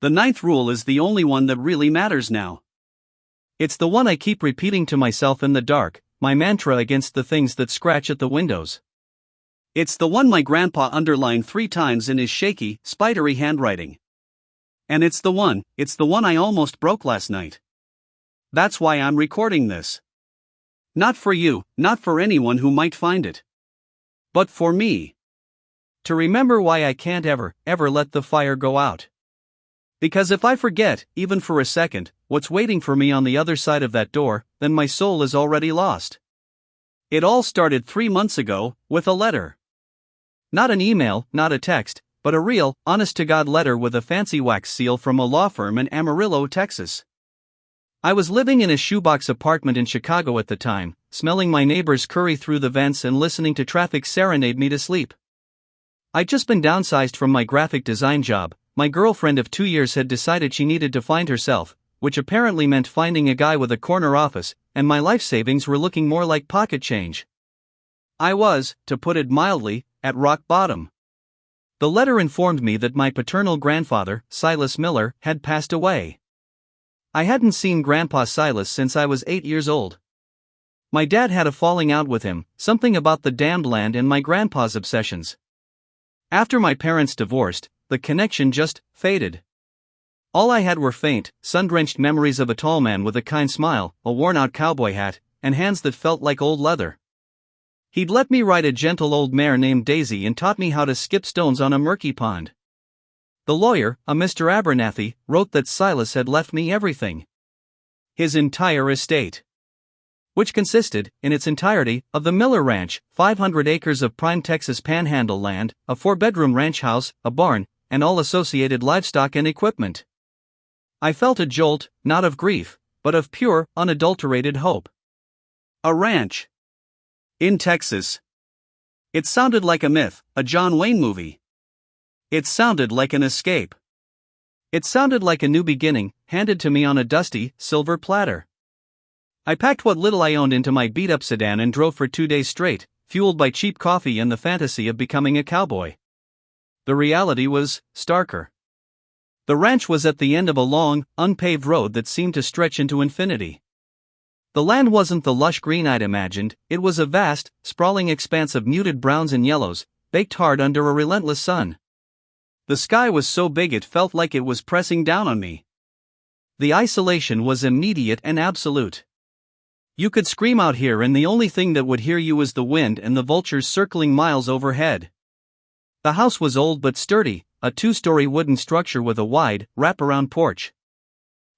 The ninth rule is the only one that really matters now. It's the one I keep repeating to myself in the dark, my mantra against the things that scratch at the windows. It's the one my grandpa underlined 3 times in his shaky, spidery handwriting. And it's the one I almost broke last night. That's why I'm recording this. Not for you, not for anyone who might find it. But for me. To remember why I can't ever let the fire go out. Because if I forget, even for a second, what's waiting for me on the other side of that door, then my soul is already lost. It all started 3 months ago, with a letter. Not an email, not a text, but a real, honest-to-God letter with a fancy wax seal from a law firm in Amarillo, Texas. I was living in a shoebox apartment in Chicago at the time, smelling my neighbor's curry through the vents and listening to traffic serenade me to sleep. I'd just been downsized from my graphic design job. My girlfriend of 2 years had decided she needed to find herself, which apparently meant finding a guy with a corner office, and my life savings were looking more like pocket change. I was, to put it mildly, at rock bottom. The letter informed me that my paternal grandfather, Silas Miller, had passed away. I hadn't seen Grandpa Silas since I was 8 years old. My dad had a falling out with him, something about the damned land and my grandpa's obsessions. After my parents divorced, the connection just faded. All I had were faint, sun-drenched memories of a tall man with a kind smile, a worn-out cowboy hat, and hands that felt like old leather. He'd let me ride a gentle old mare named Daisy and taught me how to skip stones on a murky pond. The lawyer, a Mr. Abernathy, wrote that Silas had left me everything. His entire estate. Which consisted, in its entirety, of the Miller Ranch, 500 acres of prime Texas panhandle land, a 4-bedroom ranch house, a barn, and all associated livestock and equipment. I felt a jolt, not of grief, but of pure, unadulterated hope. A ranch. In Texas. It sounded like a myth, a John Wayne movie. It sounded like an escape. It sounded like a new beginning, handed to me on a dusty, silver platter. I packed what little I owned into my beat-up sedan and drove for 2 days straight, fueled by cheap coffee and the fantasy of becoming a cowboy. The reality was starker. The ranch was at the end of a long, unpaved road that seemed to stretch into infinity. The land wasn't the lush green I'd imagined, it was a vast, sprawling expanse of muted browns and yellows, baked hard under a relentless sun. The sky was so big it felt like it was pressing down on me. The isolation was immediate and absolute. You could scream out here and the only thing that would hear you was the wind and the vultures circling miles overhead. The house was old but sturdy, a 2-story wooden structure with a wide, wrap-around porch.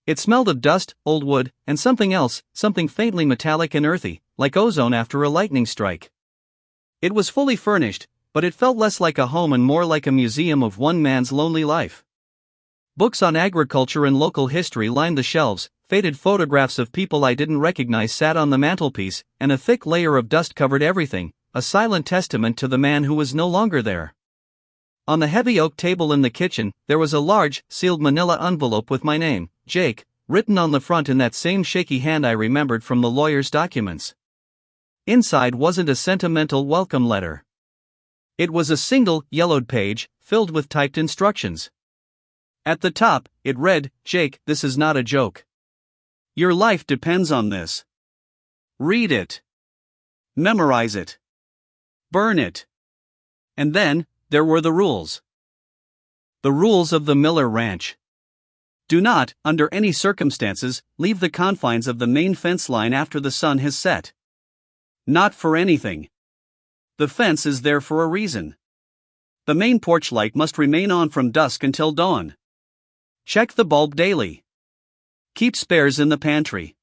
It smelled of dust, old wood, and something else, something faintly metallic and earthy, like ozone after a lightning strike. It was fully furnished, but it felt less like a home and more like a museum of one man's lonely life. Books on agriculture and local history lined the shelves, faded photographs of people I didn't recognize sat on the mantelpiece, and a thick layer of dust covered everything, a silent testament to the man who was no longer there. On the heavy oak table in the kitchen, there was a large, sealed manila envelope with my name, Jake, written on the front in that same shaky hand I remembered from the lawyer's documents. Inside wasn't a sentimental welcome letter. It was a single, yellowed page, filled with typed instructions. At the top, it read, "Jake, this is not a joke. Your life depends on this. Read it. Memorize it. Burn it." And then, there were the rules. The rules of the Miller Ranch. Do not, under any circumstances, leave the confines of the main fence line after the sun has set. Not for anything. The fence is there for a reason. The main porch light must remain on from dusk until dawn. Check the bulb daily. Keep spares in the pantry.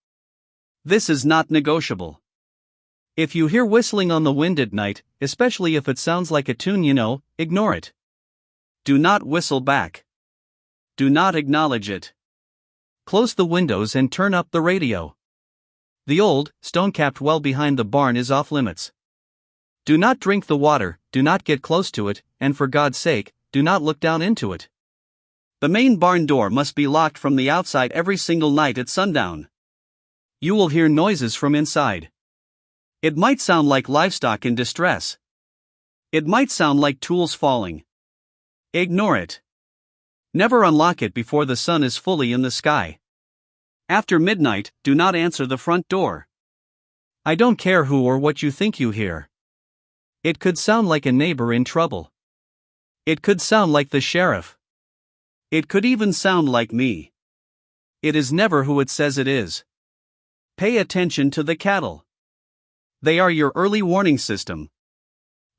This is not negotiable. If you hear whistling on the wind at night, especially if it sounds like a tune you know, ignore it. Do not whistle back. Do not acknowledge it. Close the windows and turn up the radio. The old, stone-capped well behind the barn is off limits. Do not drink the water, do not get close to it, and for God's sake, do not look down into it. The main barn door must be locked from the outside every single night at sundown. You will hear noises from inside. It might sound like livestock in distress. It might sound like tools falling. Ignore it. Never unlock it before the sun is fully in the sky. After midnight, do not answer the front door. I don't care who or what you think you hear. It could sound like a neighbor in trouble. It could sound like the sheriff. It could even sound like me. It is never who it says it is. Pay attention to the cattle. They are your early warning system.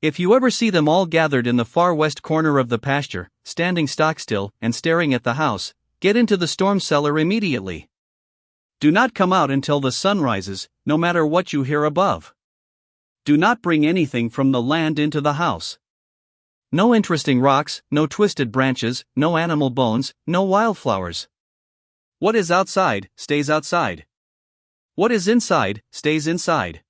If you ever see them all gathered in the far west corner of the pasture, standing stock-still and staring at the house, get into the storm cellar immediately. Do not come out until the sun rises, no matter what you hear above. Do not bring anything from the land into the house. No interesting rocks, no twisted branches, no animal bones, no wildflowers. What is outside, stays outside. What is inside, stays inside.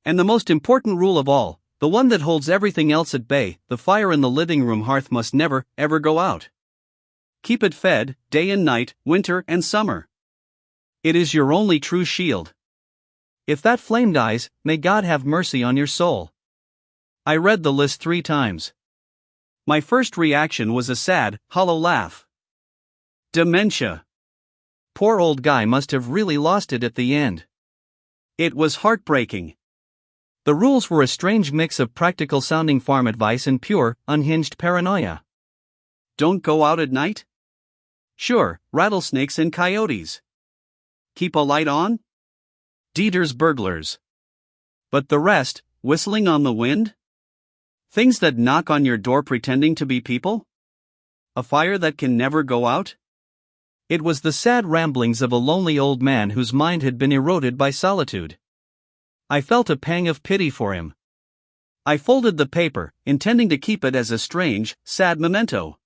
And the most important rule of all, the one that holds everything else at bay, the fire in the living room hearth must never, ever go out. Keep it fed, day and night, winter and summer. It is your only true shield. If that flame dies, may God have mercy on your soul. I read the list 3 times. My first reaction was a sad, hollow laugh. Dementia. Poor old guy must have really lost it at the end. It was heartbreaking. The rules were a strange mix of practical-sounding farm advice and pure, unhinged paranoia. Don't go out at night? Sure, rattlesnakes and coyotes. Keep a light on? Dieter's burglars. But the rest, whistling on the wind? Things that knock on your door pretending to be people? A fire that can never go out? It was the sad ramblings of a lonely old man whose mind had been eroded by solitude. I felt a pang of pity for him. I folded the paper, intending to keep it as a strange, sad memento.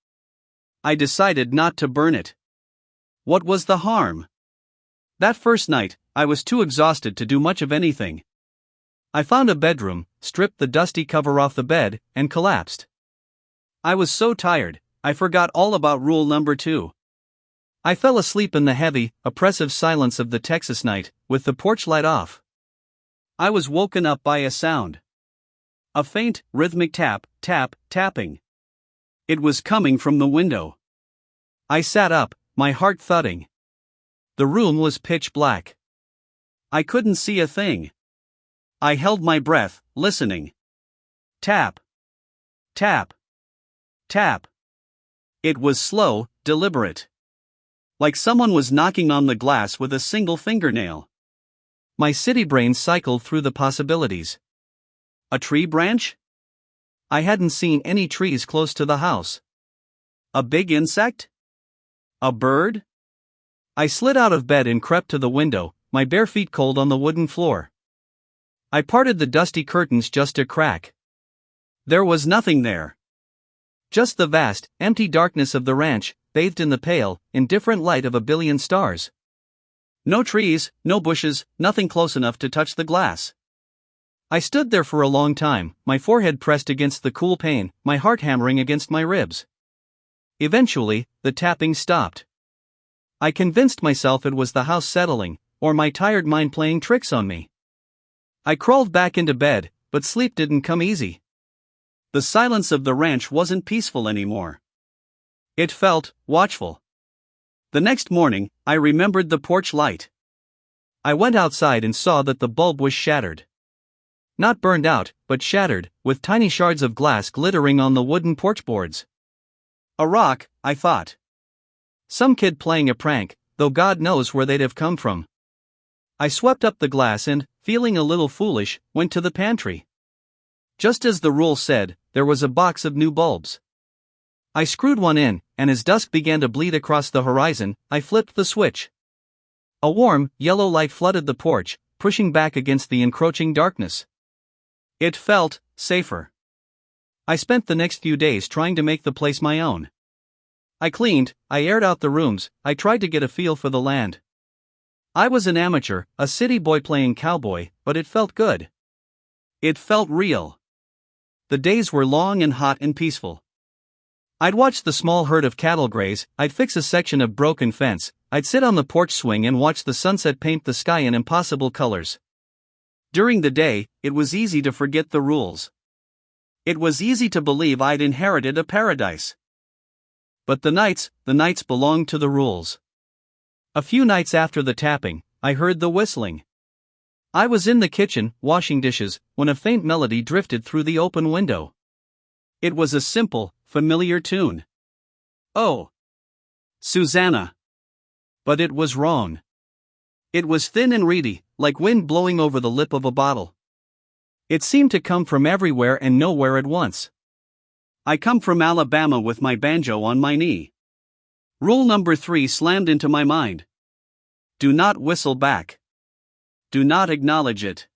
I decided not to burn it. What was the harm? That first night, I was too exhausted to do much of anything. I found a bedroom, stripped the dusty cover off the bed, and collapsed. I was so tired, I forgot all about rule number 2. I fell asleep in the heavy, oppressive silence of the Texas night, with the porch light off. I was woken up by a sound. A faint, rhythmic tap, tap, tapping. It was coming from the window. I sat up, my heart thudding. The room was pitch black. I couldn't see a thing. I held my breath, listening. Tap. Tap. Tap. It was slow, deliberate. Like someone was knocking on the glass with a single fingernail. My city brain cycled through the possibilities. A tree branch? I hadn't seen any trees close to the house. A big insect? A bird? I slid out of bed and crept to the window, my bare feet cold on the wooden floor. I parted the dusty curtains just a crack. There was nothing there. Just the vast, empty darkness of the ranch, bathed in the pale, indifferent light of a billion stars. No trees, no bushes, nothing close enough to touch the glass. I stood there for a long time, my forehead pressed against the cool pane, my heart hammering against my ribs. Eventually, the tapping stopped. I convinced myself it was the house settling, or my tired mind playing tricks on me. I crawled back into bed, but sleep didn't come easy. The silence of the ranch wasn't peaceful anymore. It felt watchful. The next morning, I remembered the porch light. I went outside and saw that the bulb was shattered. Not burned out, but shattered, with tiny shards of glass glittering on the wooden porch boards. A rock, I thought. Some kid playing a prank, though God knows where they'd have come from. I swept up the glass and, feeling a little foolish, went to the pantry. Just as the rule said, there was a box of new bulbs. I screwed one in, and as dusk began to bleed across the horizon, I flipped the switch. A warm, yellow light flooded the porch, pushing back against the encroaching darkness. It felt safer. I spent the next few days trying to make the place my own. I cleaned, I aired out the rooms, I tried to get a feel for the land. I was an amateur, a city boy playing cowboy, but it felt good. It felt real. The days were long and hot and peaceful. I'd watch the small herd of cattle graze, I'd fix a section of broken fence, I'd sit on the porch swing and watch the sunset paint the sky in impossible colors. During the day, it was easy to forget the rules. It was easy to believe I'd inherited a paradise. But the nights belonged to the rules. A few nights after the tapping, I heard the whistling. I was in the kitchen, washing dishes, when a faint melody drifted through the open window. It was a simple, familiar tune. Oh, Susanna. But it was wrong. It was thin and reedy, like wind blowing over the lip of a bottle. It seemed to come from everywhere and nowhere at once. I come from Alabama with my banjo on my knee. Rule number 3 slammed into my mind. Do not whistle back. Do not acknowledge it.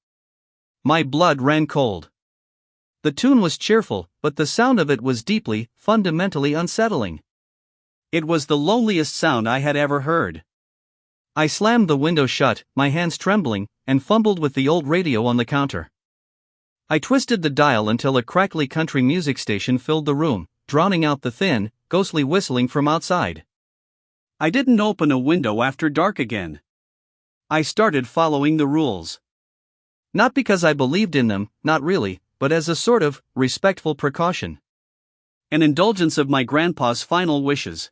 My blood ran cold. The tune was cheerful, but the sound of it was deeply, fundamentally unsettling. It was the loneliest sound I had ever heard. I slammed the window shut, my hands trembling, and fumbled with the old radio on the counter. I twisted the dial until a crackly country music station filled the room, drowning out the thin, ghostly whistling from outside. I didn't open a window after dark again. I started following the rules. Not because I believed in them, not really, but as a sort of respectful precaution. An indulgence of my grandpa's final wishes.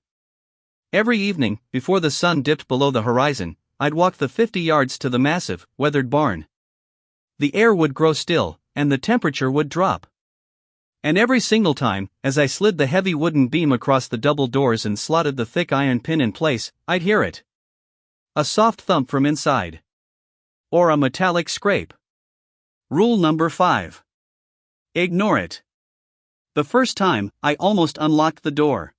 Every evening, before the sun dipped below the horizon, I'd walk the 50 yards to the massive, weathered barn. The air would grow still, and the temperature would drop. And every single time, as I slid the heavy wooden beam across the double doors and slotted the thick iron pin in place, I'd hear it. A soft thump from inside. Or a metallic scrape. Rule number 5. Ignore it. The first time, I almost unlocked the door.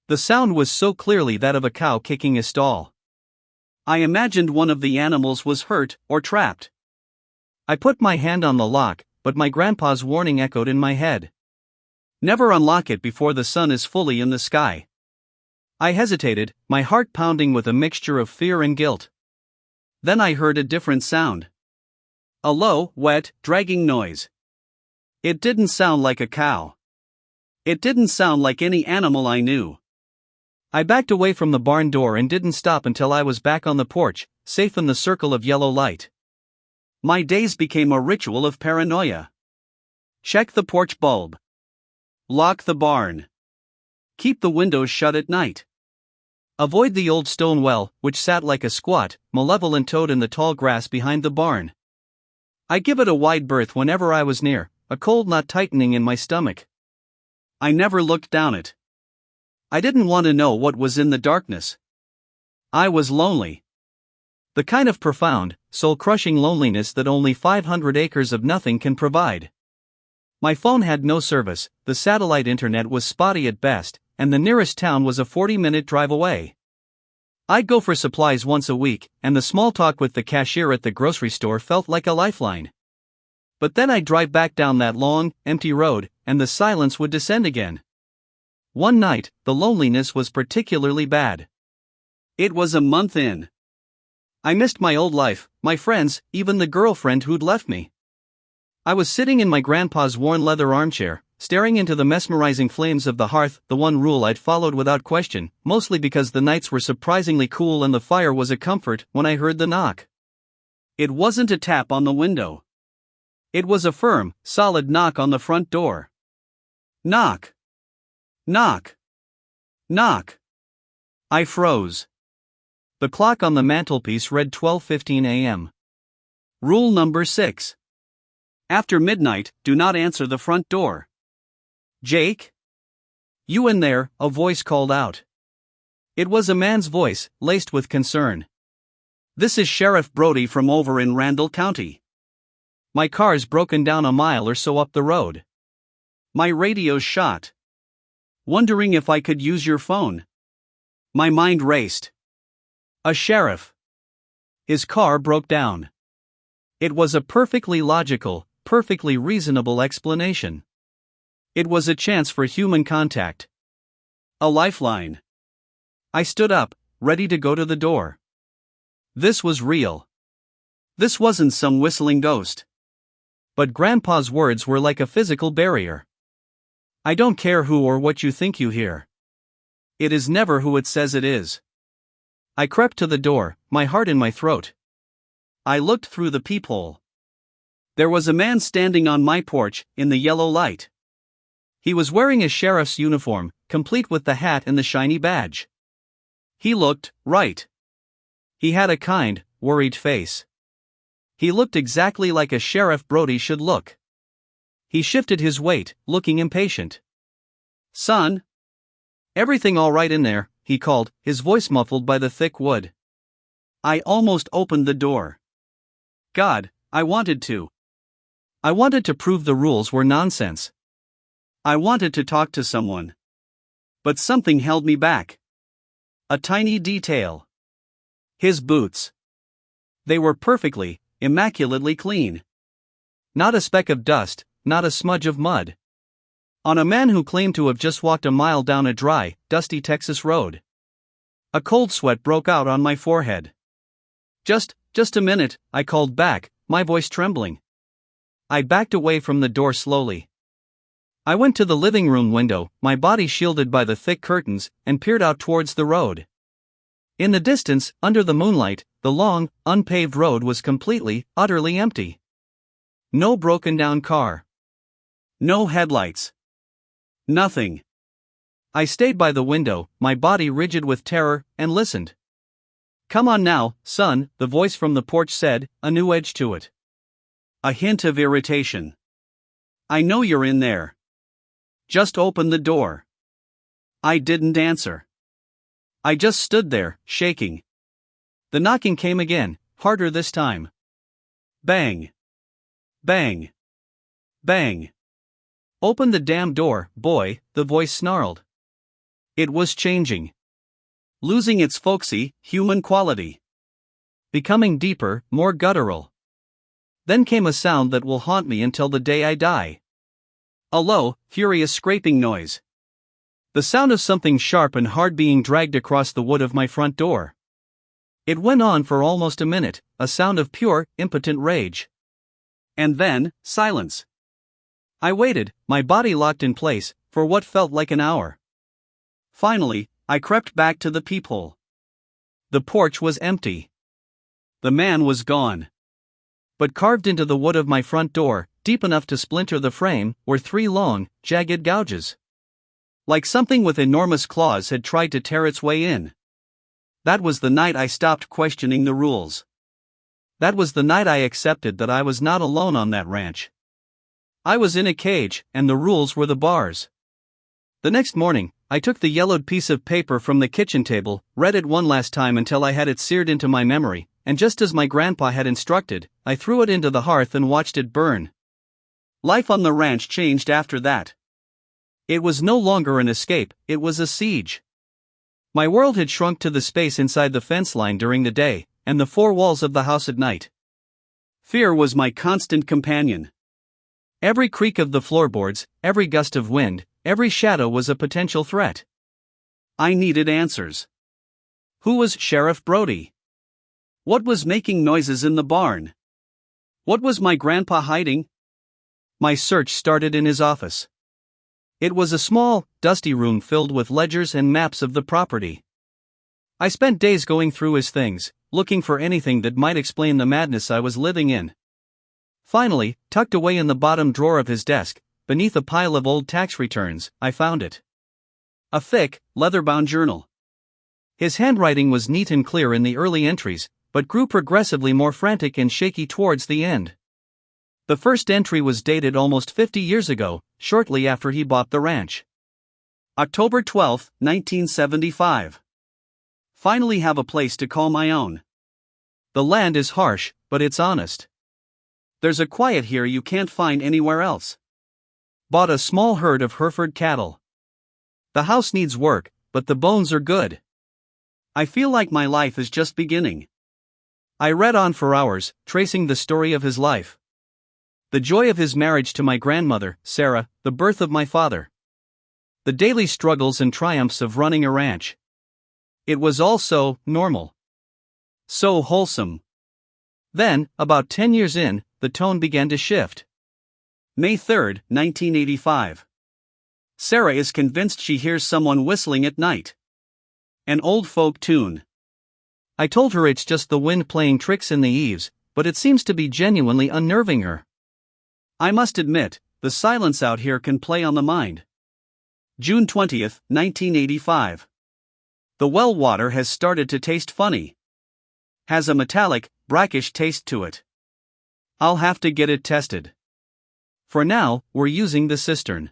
The sound was so clearly that of a cow kicking a stall. I imagined one of the animals was hurt or trapped. I put my hand on the lock, but my grandpa's warning echoed in my head. Never unlock it before the sun is fully in the sky. I hesitated, my heart pounding with a mixture of fear and guilt. Then I heard a different sound. A low, wet, dragging noise. It didn't sound like a cow. It didn't sound like any animal I knew. I backed away from the barn door and didn't stop until I was back on the porch, safe in the circle of yellow light. My days became a ritual of paranoia. Check the porch bulb. Lock the barn. Keep the windows shut at night. Avoid the old stone well, which sat like a squat, malevolent toad in the tall grass behind the barn. I give it a wide berth whenever I was near, a cold knot tightening in my stomach. I never looked down it. I didn't want to know what was in the darkness. I was lonely. The kind of profound, soul-crushing loneliness that only 500 acres of nothing can provide. My phone had no service, the satellite internet was spotty at best, and the nearest town was a 40-minute drive away. I'd go for supplies once a week, and the small talk with the cashier at the grocery store felt like a lifeline. But then I'd drive back down that long, empty road, and the silence would descend again. One night, the loneliness was particularly bad. It was a month in. I missed my old life, my friends, even the girlfriend who'd left me. I was sitting in my grandpa's worn leather armchair, staring into the mesmerizing flames of the hearth, the one rule I'd followed without question, mostly because the nights were surprisingly cool and the fire was a comfort, when I heard the knock. It wasn't a tap on the window. It was a firm, solid knock on the front door. Knock. Knock. Knock. I froze. The clock on the mantelpiece read 12:15 a.m. Rule number 6. After midnight, do not answer the front door. Jake? You in there, a voice called out. It was a man's voice, laced with concern. This is Sheriff Brody from over in Randall County. My car's broken down a mile or so up the road. My radio's shot. Wondering if I could use your phone. My mind raced. A sheriff. His car broke down. It was a perfectly logical, perfectly reasonable explanation. It was a chance for human contact. A lifeline. I stood up, ready to go to the door. This was real. This wasn't some whistling ghost. But Grandpa's words were like a physical barrier. I don't care who or what you think you hear. It is never who it says it is. I crept to the door, my heart in my throat. I looked through the peephole. There was a man standing on my porch, in the yellow light. He was wearing a sheriff's uniform, complete with the hat and the shiny badge. He looked right. He had a kind, worried face. He looked exactly like a Sheriff Brody should look. He shifted his weight, looking impatient. "Son? Everything all right in there?" he called, his voice muffled by the thick wood. I almost opened the door. God, I wanted to. I wanted to prove the rules were nonsense. I wanted to talk to someone. But something held me back. A tiny detail. His boots. They were perfectly, immaculately clean. Not a speck of dust, not a smudge of mud. On a man who claimed to have just walked a mile down a dry, dusty Texas road. A cold sweat broke out on my forehead. Just a minute, I called back, my voice trembling. I backed away from the door slowly. I went to the living room window, my body shielded by the thick curtains, and peered out towards the road. In the distance, under the moonlight, the long, unpaved road was completely, utterly empty. No broken down car. No headlights. Nothing. I stayed by the window, my body rigid with terror, and listened. "Come on now, son," the voice from the porch said, a new edge to it. A hint of irritation. "I know you're in there. Just open the door." I didn't answer. I just stood there, shaking. The knocking came again, harder this time. Bang. Bang. Bang. "Open the damn door, boy," the voice snarled. It was changing. Losing its folksy, human quality. Becoming deeper, more guttural. Then came a sound that will haunt me until the day I die. A low, furious scraping noise. The sound of something sharp and hard being dragged across the wood of my front door. It went on for almost a minute, a sound of pure, impotent rage. And then, silence. I waited, my body locked in place, for what felt like an hour. Finally, I crept back to the peephole. The porch was empty. The man was gone. But carved into the wood of my front door, deep enough to splinter the frame, were 3 long, jagged gouges. Like something with enormous claws had tried to tear its way in. That was the night I stopped questioning the rules. That was the night I accepted that I was not alone on that ranch. I was in a cage, and the rules were the bars. The next morning, I took the yellowed piece of paper from the kitchen table, read it one last time until I had it seared into my memory, and just as my grandpa had instructed, I threw it into the hearth and watched it burn. Life on the ranch changed after that. It was no longer an escape, it was a siege. My world had shrunk to the space inside the fence line during the day, and the 4 walls of the house at night. Fear was my constant companion. Every creak of the floorboards, every gust of wind, every shadow was a potential threat. I needed answers. Who was Sheriff Brody? What was making noises in the barn? What was my grandpa hiding? My search started in his office. It was a small, dusty room filled with ledgers and maps of the property. I spent days going through his things, looking for anything that might explain the madness I was living in. Finally, tucked away in the bottom drawer of his desk, beneath a pile of old tax returns, I found it. A thick, leather-bound journal. His handwriting was neat and clear in the early entries, but grew progressively more frantic and shaky towards the end. The first entry was dated almost 50 years ago, shortly after he bought the ranch. October 12, 1975. Finally have a place to call my own. The land is harsh, but it's honest. There's a quiet here you can't find anywhere else. Bought a small herd of Hereford cattle. The house needs work, but the bones are good. I feel like my life is just beginning. I read on for hours, tracing the story of his life. The joy of his marriage to my grandmother, Sarah, the birth of my father. The daily struggles and triumphs of running a ranch. It was all so normal. So wholesome. Then, about 10 years in, the tone began to shift. May 3, 1985. Sarah is convinced she hears someone whistling at night. An old folk tune. I told her it's just the wind playing tricks in the eaves, but it seems to be genuinely unnerving her. I must admit, the silence out here can play on the mind. June 20, 1985. The well water has started to taste funny. Has a metallic, brackish taste to it. I'll have to get it tested. For now, we're using the cistern.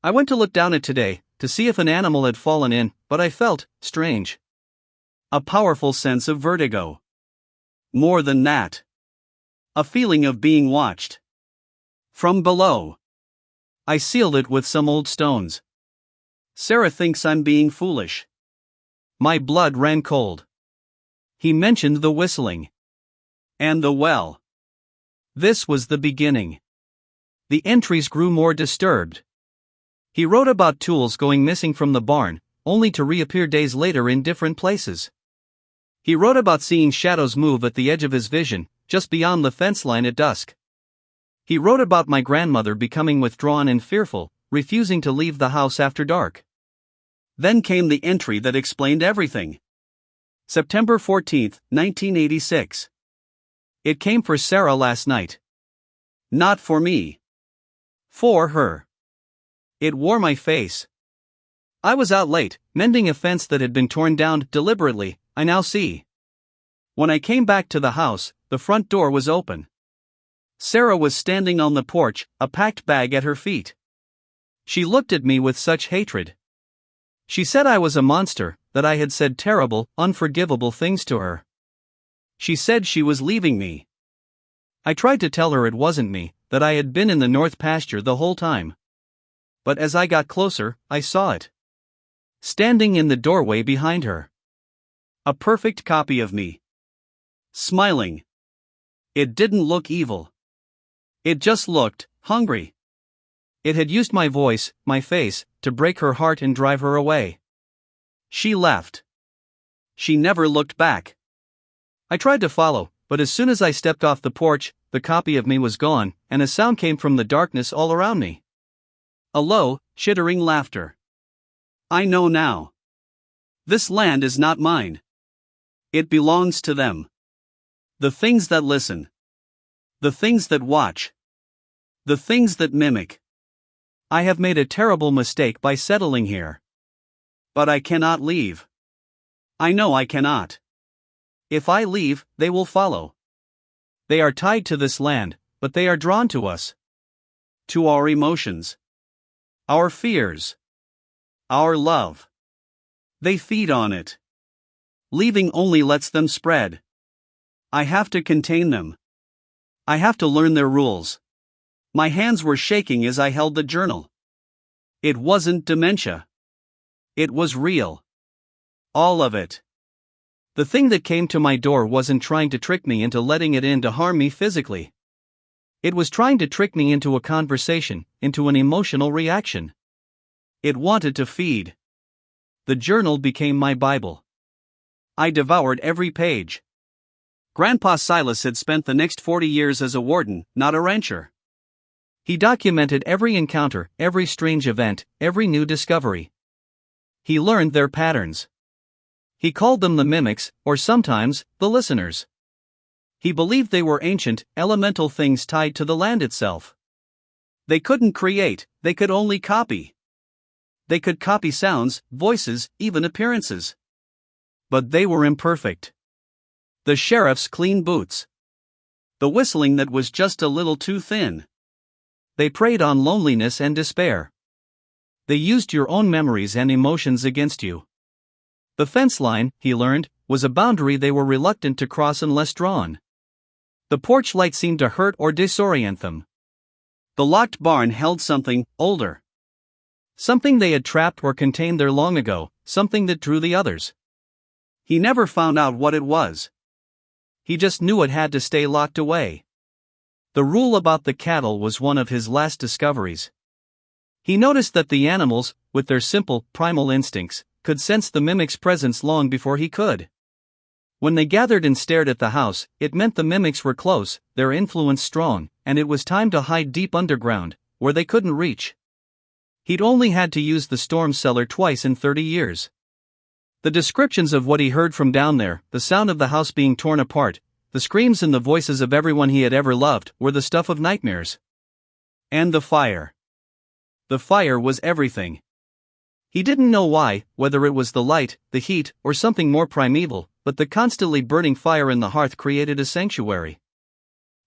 I went to look down it today, to see if an animal had fallen in, but I felt strange. A powerful sense of vertigo. More than that. A feeling of being watched. From below. I sealed it with some old stones. Sarah thinks I'm being foolish. My blood ran cold. He mentioned the whistling. And the well. This was the beginning. The entries grew more disturbed. He wrote about tools going missing from the barn, only to reappear days later in different places. He wrote about seeing shadows move at the edge of his vision, just beyond the fence line at dusk. He wrote about my grandmother becoming withdrawn and fearful, refusing to leave the house after dark. Then came the entry that explained everything. September 14, 1986. It came for Sarah last night. Not for me. For her. It wore my face. I was out late, mending a fence that had been torn down deliberately, I now see. When I came back to the house, the front door was open. Sarah was standing on the porch, a packed bag at her feet. She looked at me with such hatred. She said I was a monster, that I had said terrible, unforgivable things to her. She said she was leaving me. I tried to tell her it wasn't me, that I had been in the north pasture the whole time. But as I got closer, I saw it. Standing in the doorway behind her. A perfect copy of me. Smiling. It didn't look evil. It just looked hungry. It had used my voice, my face, to break her heart and drive her away. She left. She never looked back. I tried to follow, but as soon as I stepped off the porch, the copy of me was gone, and a sound came from the darkness all around me. A low, chittering laughter. I know now. This land is not mine. It belongs to them. The things that listen. The things that watch. The things that mimic. I have made a terrible mistake by settling here. But I cannot leave. I know I cannot. If I leave, they will follow. They are tied to this land, but they are drawn to us. To our emotions. Our fears. Our love. They feed on it. Leaving only lets them spread. I have to contain them. I have to learn their rules. My hands were shaking as I held the journal. It wasn't dementia. It was real. All of it. The thing that came to my door wasn't trying to trick me into letting it in to harm me physically. It was trying to trick me into a conversation, into an emotional reaction. It wanted to feed. The journal became my Bible. I devoured every page. Grandpa Silas had spent the next 40 years as a warden, not a rancher. He documented every encounter, every strange event, every new discovery. He learned their patterns. He called them the mimics, or sometimes, the listeners. He believed they were ancient, elemental things tied to the land itself. They couldn't create, they could only copy. They could copy sounds, voices, even appearances. But they were imperfect. The sheriff's clean boots. The whistling that was just a little too thin. They preyed on loneliness and despair. They used your own memories and emotions against you. The fence line, he learned, was a boundary they were reluctant to cross unless drawn. The porch light seemed to hurt or disorient them. The locked barn held something older. Something they had trapped or contained there long ago, something that drew the others. He never found out what it was. He just knew it had to stay locked away. The rule about the cattle was one of his last discoveries. He noticed that the animals, with their simple, primal instincts, could sense the mimic's presence long before he could. When they gathered and stared at the house, it meant the mimics were close, their influence strong, and it was time to hide deep underground, where they couldn't reach. He'd only had to use the storm cellar twice in 30 years. The descriptions of what he heard from down there, the sound of the house being torn apart, the screams and the voices of everyone he had ever loved, were the stuff of nightmares. And the fire. The fire was everything. He didn't know why, whether it was the light, the heat, or something more primeval, but the constantly burning fire in the hearth created a sanctuary.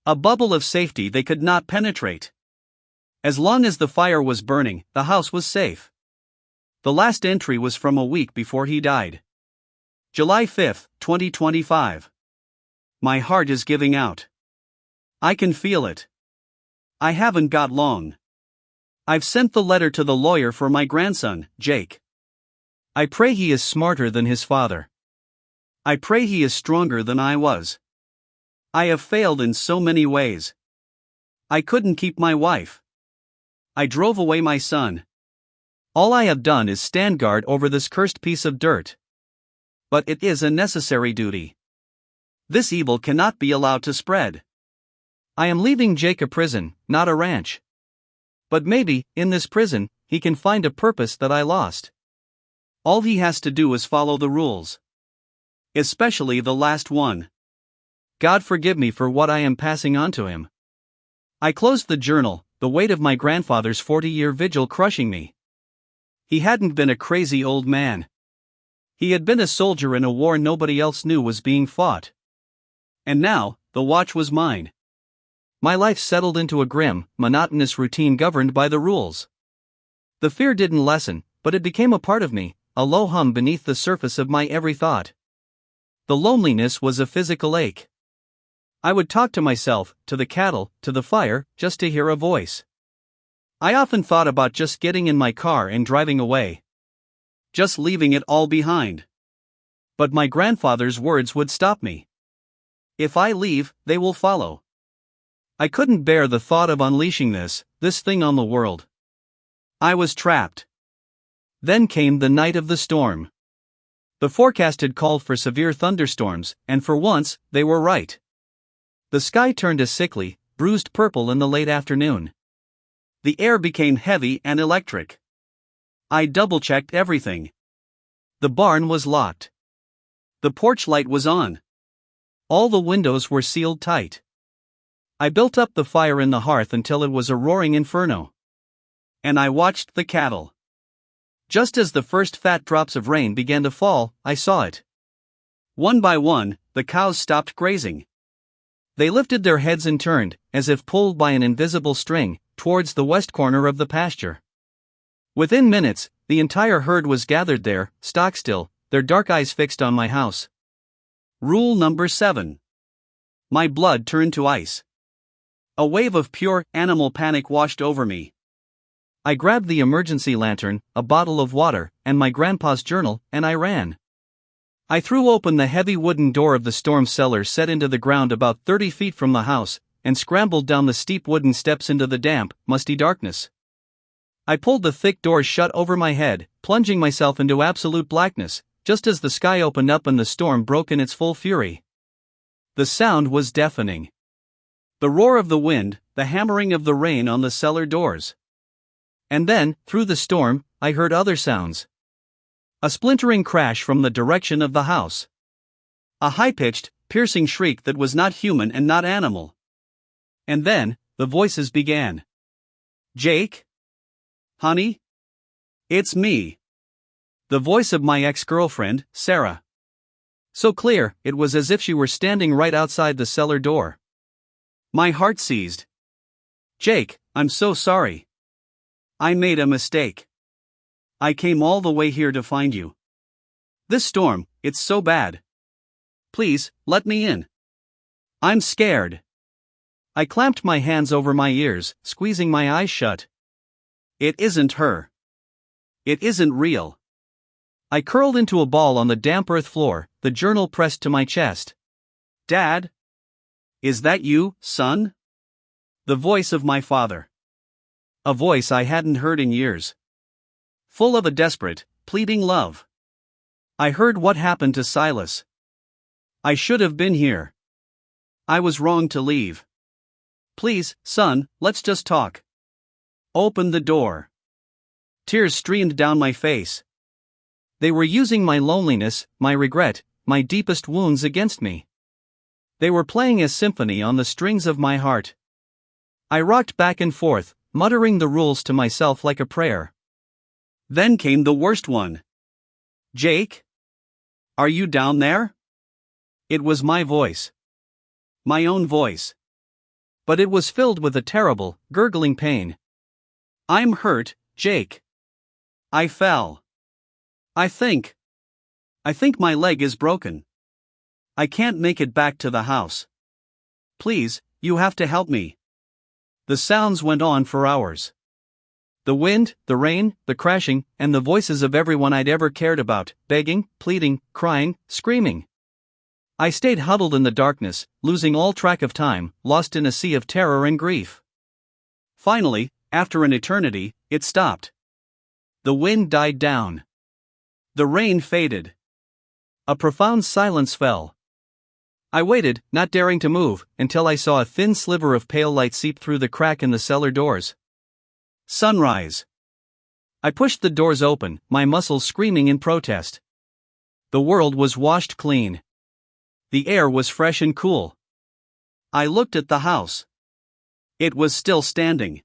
A bubble of safety they could not penetrate. As long as the fire was burning, the house was safe. The last entry was from a week before he died. July 5, 2025. My heart is giving out. I can feel it. I haven't got long. I've sent the letter to the lawyer for my grandson, Jake. I pray he is smarter than his father. I pray he is stronger than I was. I have failed in so many ways. I couldn't keep my wife. I drove away my son. All I have done is stand guard over this cursed piece of dirt. But it is a necessary duty. This evil cannot be allowed to spread. I am leaving Jake a prison, not a ranch. But maybe, in this prison, he can find a purpose that I lost. All he has to do is follow the rules. Especially the last one. God forgive me for what I am passing on to him. I closed the journal, the weight of my grandfather's 40-year vigil crushing me. He hadn't been a crazy old man. He had been a soldier in a war nobody else knew was being fought. And now, the watch was mine. My life settled into a grim, monotonous routine governed by the rules. The fear didn't lessen, but it became a part of me, a low hum beneath the surface of my every thought. The loneliness was a physical ache. I would talk to myself, to the cattle, to the fire, just to hear a voice. I often thought about just getting in my car and driving away. Just leaving it all behind. But my grandfather's words would stop me. If I leave, they will follow. I couldn't bear the thought of unleashing this thing on the world. I was trapped. Then came the night of the storm. The forecast had called for severe thunderstorms, and for once, they were right. The sky turned a sickly, bruised purple in the late afternoon. The air became heavy and electric. I double-checked everything. The barn was locked. The porch light was on. All the windows were sealed tight. I built up the fire in the hearth until it was a roaring inferno. And I watched the cattle. Just as the first fat drops of rain began to fall, I saw it. One by one, the cows stopped grazing. They lifted their heads and turned, as if pulled by an invisible string, towards the west corner of the pasture. Within minutes, the entire herd was gathered there, stock still, their dark eyes fixed on my house. Rule number 7. My blood turned to ice. A wave of pure, animal panic washed over me. I grabbed the emergency lantern, a bottle of water, and my grandpa's journal, and I ran. I threw open the heavy wooden door of the storm cellar set into the ground about 30 feet from the house, and scrambled down the steep wooden steps into the damp, musty darkness. I pulled the thick door shut over my head, plunging myself into absolute blackness, just as the sky opened up and the storm broke in its full fury. The sound was deafening. The roar of the wind, the hammering of the rain on the cellar doors. And then, through the storm, I heard other sounds. A splintering crash from the direction of the house. A high-pitched, piercing shriek that was not human and not animal. And then, the voices began. Jake? Honey? It's me. The voice of my ex-girlfriend, Sarah. So clear, it was as if she were standing right outside the cellar door. My heart seized. Jake, I'm so sorry. I made a mistake. I came all the way here to find you. This storm, it's so bad. Please, let me in. I'm scared. I clamped my hands over my ears, squeezing my eyes shut. It isn't her. It isn't real. I curled into a ball on the damp earth floor, the journal pressed to my chest. Dad? Is that you, son? The voice of my father. A voice I hadn't heard in years. Full of a desperate, pleading love. I heard what happened to Silas. I should have been here. I was wrong to leave. Please, son, let's just talk. Open the door. Tears streamed down my face. They were using my loneliness, my regret, my deepest wounds against me. They were playing a symphony on the strings of my heart. I rocked back and forth, muttering the rules to myself like a prayer. Then came the worst one. "Jake? Are you down there?" It was my voice. My own voice. But it was filled with a terrible, gurgling pain. "I'm hurt, Jake. I fell. I think my leg is broken. I can't make it back to the house. Please, you have to help me." The sounds went on for hours. The wind, the rain, the crashing, and the voices of everyone I'd ever cared about, begging, pleading, crying, screaming. I stayed huddled in the darkness, losing all track of time, lost in a sea of terror and grief. Finally, after an eternity, it stopped. The wind died down. The rain faded. A profound silence fell. I waited, not daring to move, until I saw a thin sliver of pale light seep through the crack in the cellar doors. Sunrise. I pushed the doors open, my muscles screaming in protest. The world was washed clean. The air was fresh and cool. I looked at the house. It was still standing.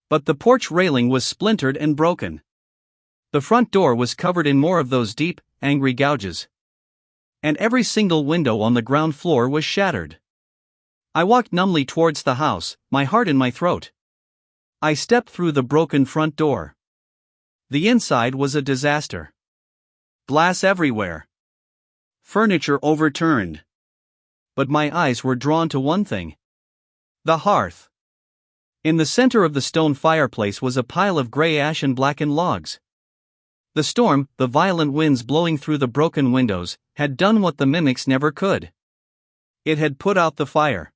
But the porch railing was splintered and broken. The front door was covered in more of those deep, angry gouges. And every single window on the ground floor was shattered. I walked numbly towards the house, my heart in my throat. I stepped through the broken front door. The inside was a disaster. Glass everywhere. Furniture overturned. But my eyes were drawn to one thing. The hearth. In the center of the stone fireplace was a pile of gray ash and blackened logs. The storm, the violent winds blowing through the broken windows, had done what the mimics never could. It had put out the fire.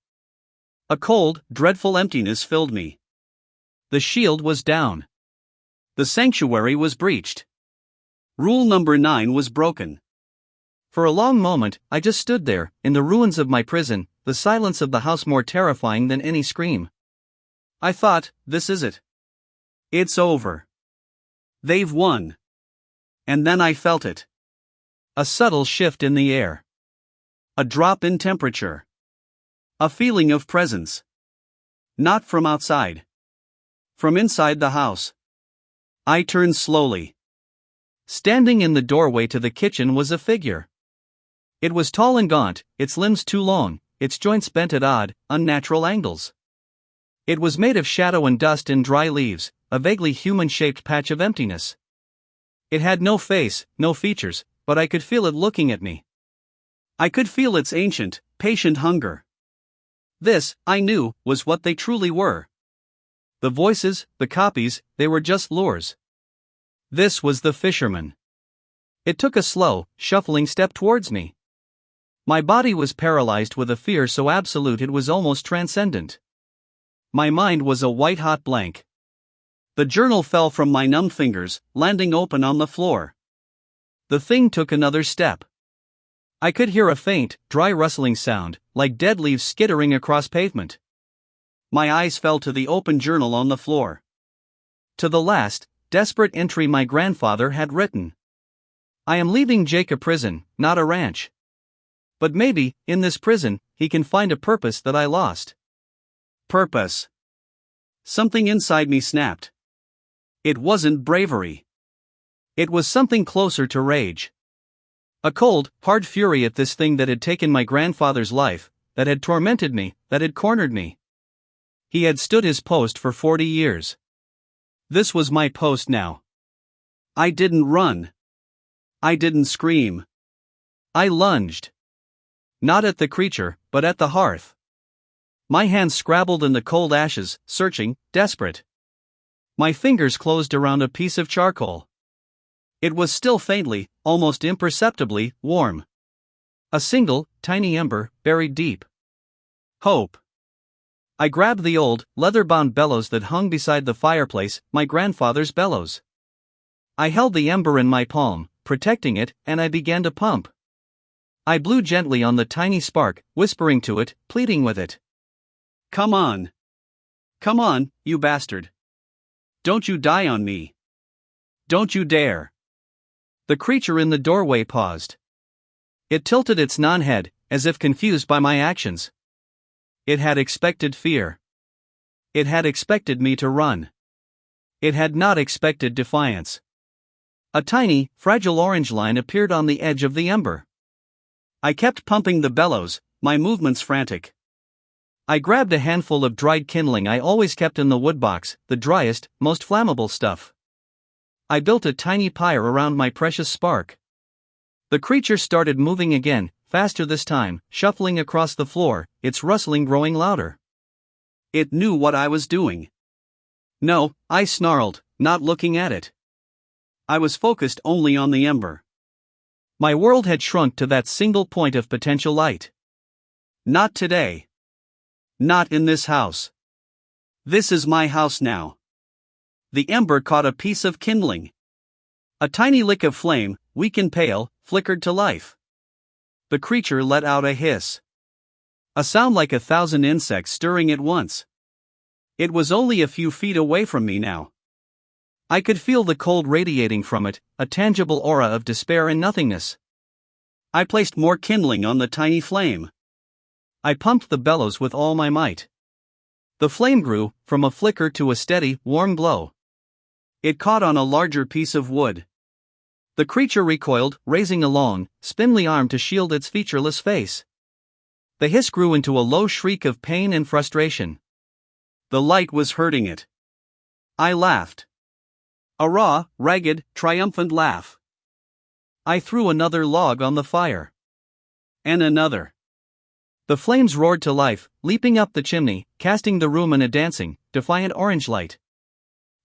A cold, dreadful emptiness filled me. The shield was down. The sanctuary was breached. Rule number 9 was broken. For a long moment, I just stood there, in the ruins of my prison, the silence of the house more terrifying than any scream. I thought, this is it. It's over. They've won. And then I felt it. A subtle shift in the air. A drop in temperature. A feeling of presence. Not from outside. From inside the house. I turned slowly. Standing in the doorway to the kitchen was a figure. It was tall and gaunt, its limbs too long, its joints bent at odd, unnatural angles. It was made of shadow and dust and dry leaves, a vaguely human-shaped patch of emptiness. It had no face, no features, but I could feel it looking at me. I could feel its ancient, patient hunger. This, I knew, was what they truly were. The voices, the copies, they were just lures. This was the fisherman. It took a slow, shuffling step towards me. My body was paralyzed with a fear so absolute it was almost transcendent. My mind was a white-hot blank. The journal fell from my numb fingers, landing open on the floor. The thing took another step. I could hear a faint, dry rustling sound, like dead leaves skittering across pavement. My eyes fell to the open journal on the floor. To the last, desperate entry my grandfather had written. I am leaving Jake a prison, not a ranch. But maybe, in this prison, he can find a purpose that I lost. Purpose. Something inside me snapped. It wasn't bravery. It was something closer to rage. A cold, hard fury at this thing that had taken my grandfather's life, that had tormented me, that had cornered me. He had stood his post for 40 years. This was my post now. I didn't run. I didn't scream. I lunged. Not at the creature, but at the hearth. My hands scrabbled in the cold ashes, searching, desperate. My fingers closed around a piece of charcoal. It was still faintly, almost imperceptibly, warm. A single, tiny ember, buried deep. Hope. I grabbed the old, leather-bound bellows that hung beside the fireplace, my grandfather's bellows. I held the ember in my palm, protecting it, and I began to pump. I blew gently on the tiny spark, whispering to it, pleading with it. Come on. Come on, you bastard. Don't you die on me. Don't you dare. The creature in the doorway paused. It tilted its non-head, as if confused by my actions. It had expected fear. It had expected me to run. It had not expected defiance. A tiny, fragile orange line appeared on the edge of the ember. I kept pumping the bellows, my movements frantic. I grabbed a handful of dried kindling I always kept in the wood box, the driest, most flammable stuff. I built a tiny pyre around my precious spark. The creature started moving again, faster this time, shuffling across the floor, its rustling growing louder. It knew what I was doing. No, I snarled, not looking at it. I was focused only on the ember. My world had shrunk to that single point of potential light. Not today. Not in this house. This is my house now. The ember caught a piece of kindling. A tiny lick of flame, weak and pale, flickered to life. The creature let out a hiss. A sound like 1,000 insects stirring at once. It was only a few feet away from me now. I could feel the cold radiating from it, a tangible aura of despair and nothingness. I placed more kindling on the tiny flame. I pumped the bellows with all my might. The flame grew, from a flicker to a steady, warm glow. It caught on a larger piece of wood. The creature recoiled, raising a long, spindly arm to shield its featureless face. The hiss grew into a low shriek of pain and frustration. The light was hurting it. I laughed. A raw, ragged, triumphant laugh. I threw another log on the fire. And another. The flames roared to life, leaping up the chimney, casting the room in a dancing, defiant orange light.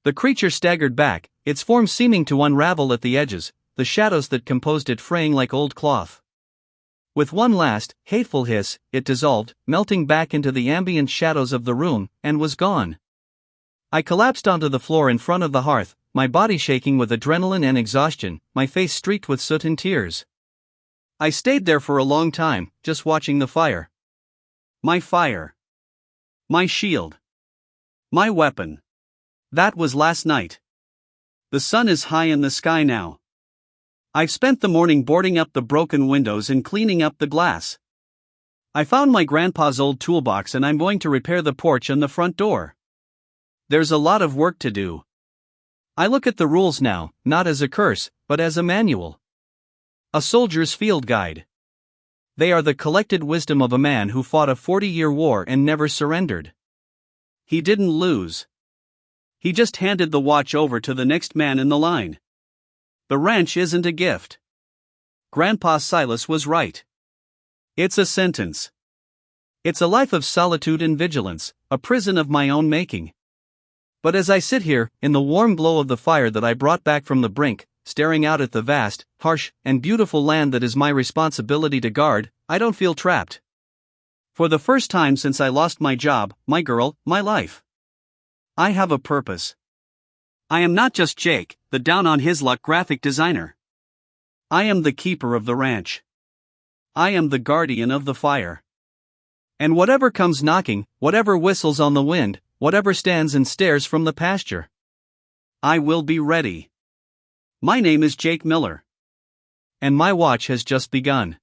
The creature staggered back, its form seeming to unravel at the edges, the shadows that composed it fraying like old cloth. With one last, hateful hiss, it dissolved, melting back into the ambient shadows of the room, and was gone. I collapsed onto the floor in front of the hearth, my body shaking with adrenaline and exhaustion, my face streaked with soot and tears. I stayed there for a long time, just watching the fire. My fire. My shield. My weapon. That was last night. The sun is high in the sky now. I've spent the morning boarding up the broken windows and cleaning up the glass. I found my grandpa's old toolbox and I'm going to repair the porch and the front door. There's a lot of work to do. I look at the rules now, not as a curse, but as a manual. A soldier's field guide. They are the collected wisdom of a man who fought a 40-year war and never surrendered. He didn't lose. He just handed the watch over to the next man in the line. The ranch isn't a gift. Grandpa Silas was right. It's a sentence. It's a life of solitude and vigilance, a prison of my own making. But as I sit here, in the warm glow of the fire that I brought back from the brink, staring out at the vast, harsh, and beautiful land that is my responsibility to guard, I don't feel trapped. For the first time since I lost my job, my girl, my life. I have a purpose. I am not just Jake, the down-on-his-luck graphic designer. I am the keeper of the ranch. I am the guardian of the fire. And whatever comes knocking, whatever whistles on the wind, whatever stands and stares from the pasture, I will be ready. My name is Jake Miller. And my watch has just begun.